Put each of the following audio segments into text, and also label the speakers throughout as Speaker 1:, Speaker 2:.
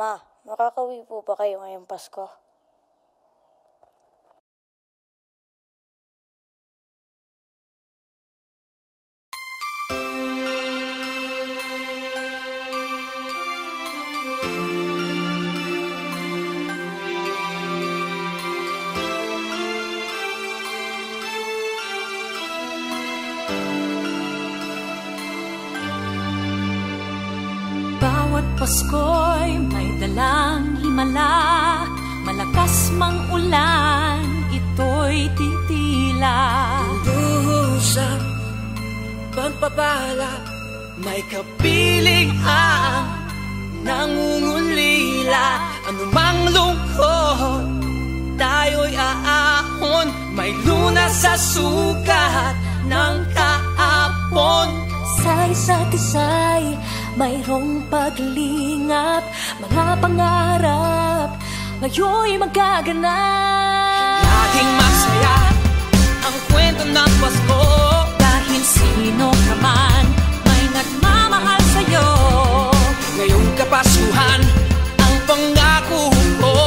Speaker 1: Ma, makakauwi po ba kayo ngayong Pasko?
Speaker 2: Bawat Pasko'y may dalang himala, malakas mang ulan, ito'y titila.
Speaker 3: Lubusang pagpapala, may kapiling ang nangungulila. Anumang lungkot, tayo'y aahon, may lunas sa sukat ng kaapon.
Speaker 2: Sa isa't isa'y mayroong paglingap, mga pangarap ngayon'y magaganap.
Speaker 3: Laging masaya ang kwento ng Pasko,
Speaker 2: Dahil sino ka man may nagmamahal sa'yo.
Speaker 3: ngayong Kapaskuhan ang pangako ko.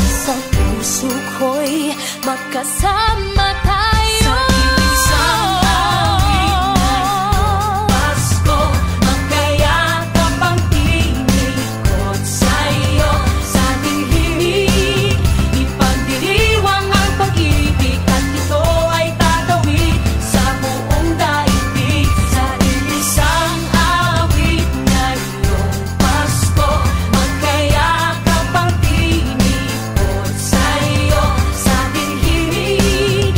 Speaker 2: Sa puso ko'y magkasama tayo.
Speaker 3: Sa isang awit ngayong Pasko,
Speaker 2: magkayakap ang tinikot sa'yo. Sa ating himig, ipagdiriwang ang pag-ibig, at ito ay tatawid sa buong daigdig. Sa isang awit ngayong Pasko, magkayakap ang tinikot sa'yo. Sa ating himig,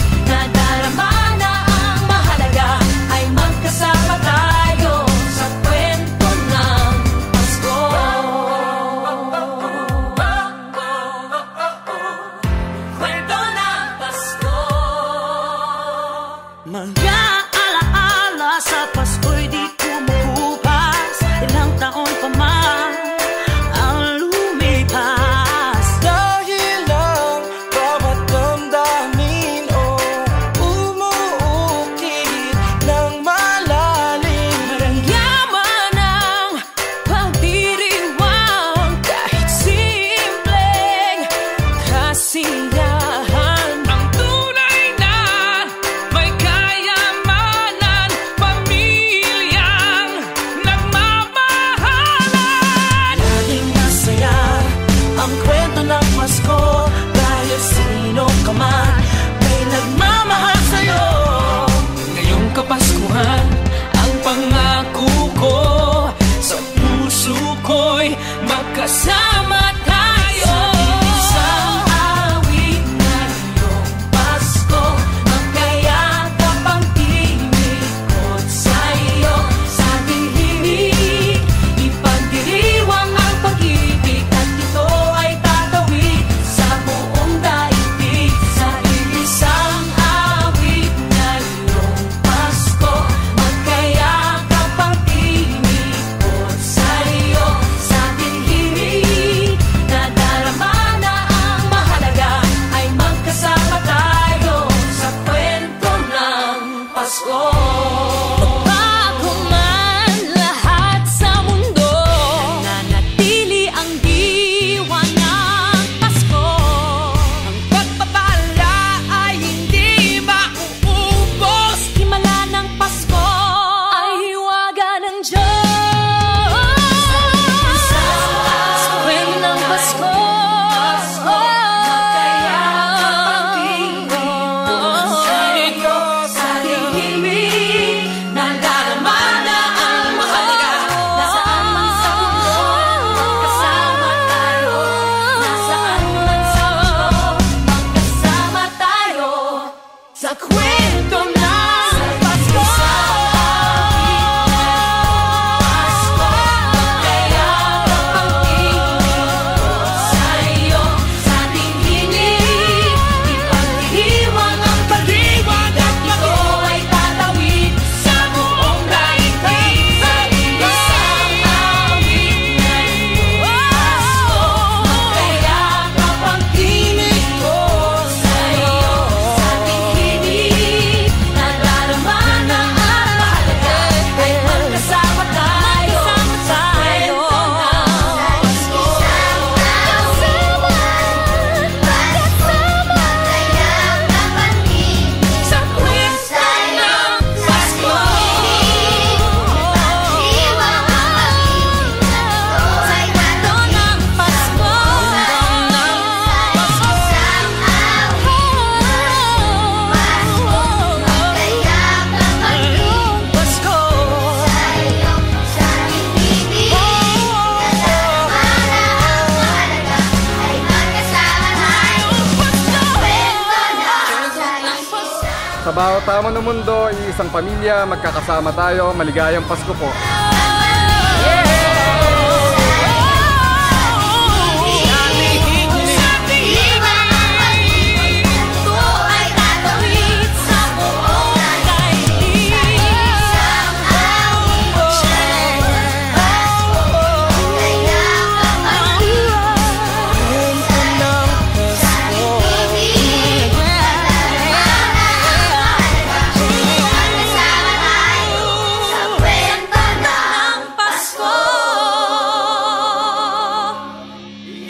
Speaker 4: bawat tamo ng mundo, isang pamilya, magkakasama tayo. Maligayang Pasko po.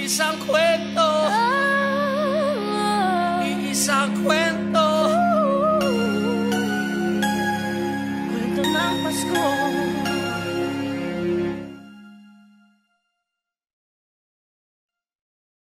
Speaker 3: Isang kwento,